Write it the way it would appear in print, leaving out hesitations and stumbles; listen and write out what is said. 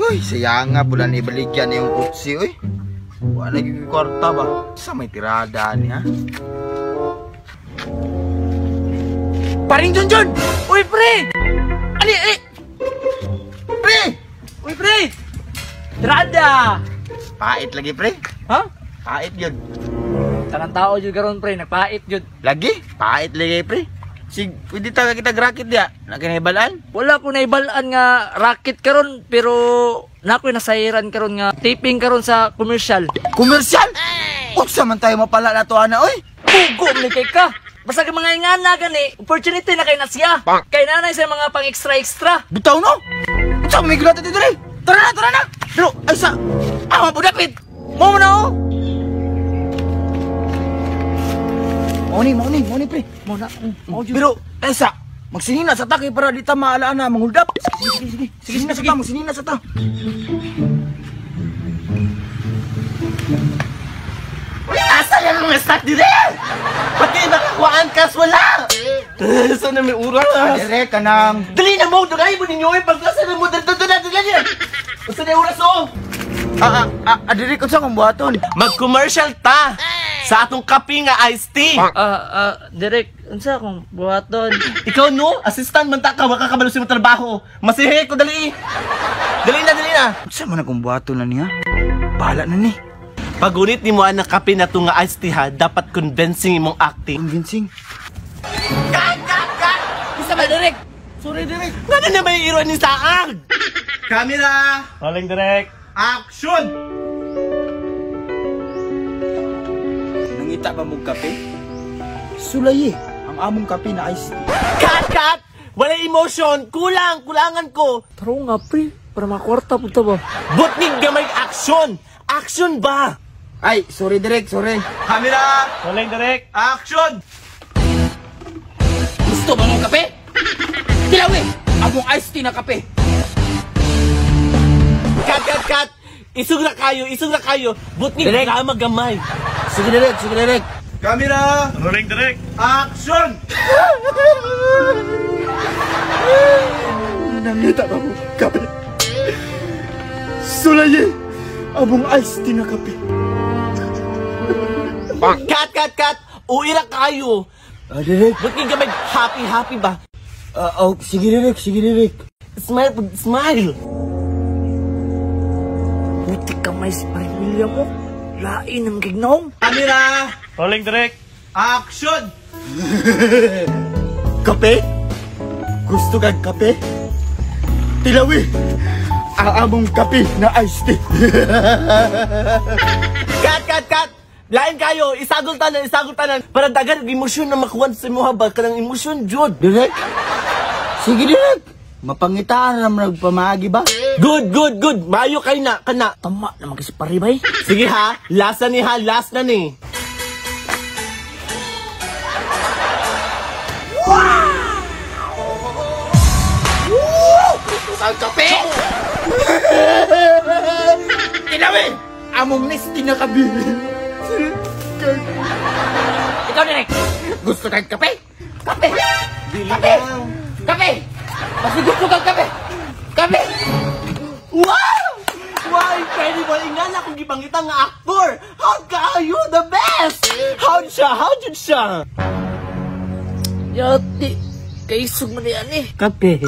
Uy, sayang nga pula ni baligyan yung kutsi, uy. Wala lagi kwarta ba? Sa may tirada ni, ha? Paring Junjun! Uy, pre! Ali! Pre! Uy, pre! Tirada! Pait lagi, pre. Ha? Pait yun. Tanang tao yun karon pre, nagpait yun. Lagi? Pait lagi, pre. Pwede taga kita grakit dia. Nakinahibalaan? Wala ko naibalaan nga racket karon pero nakoy nasairan karon nga taping karon sa commercial. Komersyal? Unsa man tayo mapala na to, ana, oy? Pugo ni kay ka. Basta ka mga ingana gani, opportunity na kay na siya. Kay nanay sa mga pang extra. Bitaw, no? Unsa may gulata dito, dre? Tara na! Pero, ay sa... mabudapit! Mau na, oh! Mau ni, pre. Mau na. Pero, ay sa... Magsinina sa ta kay para di ta maalaan na manguldap. Sige, magsinina sa ta. Asa yan mga stock dire? Pati nakakuhaan kas wala! Saan na may oras? Dire ka nang... Dali na mo! Dugay mo ninyo eh! Pagklasa na mo! Dali yan! Basta na oras o! Dire ko sa kong buhaton. Mag-commercial ta! Sa atong kape nga iced tea! Direk, unsa akong buhaton? Ikaw no? Assistant man ta ka! Makakabalo sa mga trabaho! Masihe ko dali! Dali na! Unsa man akong buhaton na niya? Bahala na ni. Pagunit ni mo ang kape na ito nga iced tea ha, dapat convincing imong acting. Convincing? Cut! Isa ba Direk? Sorry, Direk. Nga na may iruan ni Saang? Camera! Rolling, Direk. Action! Nangita ba mong kape? Sulay ang among kape na iced tea. Cut! Wala emotion! Kulangan ko! Taro nga pre, para makwarta po ba? Butnig gamay action! Action ba? Ay, sorry Direk, sorry. Camera! Rolling, Direk. Action! Gusto ba mong kape? Tilawin! Among iced tea na kape. Cut! Isug na kayo! Butnig drama gamay. Sige Direk. Camera! Rolling, Direk. Action! Nangita ba mong kape? Sulay among iced tea na kape. Cut! Uwi na kayo! Direk. Butnig gamay happy ba? Sige Direk. Smile! Butik ka may si Pamilya mo. Lain ang gignaong. Camera! Rolling, Direk. Action! Kape? Gusto kang kape? Tilawi ang among kape na iced tea. Cut! Lain kayo! Isagol tanan! Para dagan emosyon na makuha sa mga ba? Kanang emosyon, Jod! Direk? Sige Direk. Mapangitaan na nagpamagi ba? Good! Mayo kayo na! Tama naman kasi paribay. Sige ha! Last na ni! Ang kape! Tinawin! Among nesty na kabili. Ikaw Direk. Gusto kang kape? Kape! Kasi gusto kang kape. Wow! Why? Pwede ba ingana kung gibangita nga actor? How kayo? The best! How'd siya? Yati, kaisog mo na yan eh. Kape.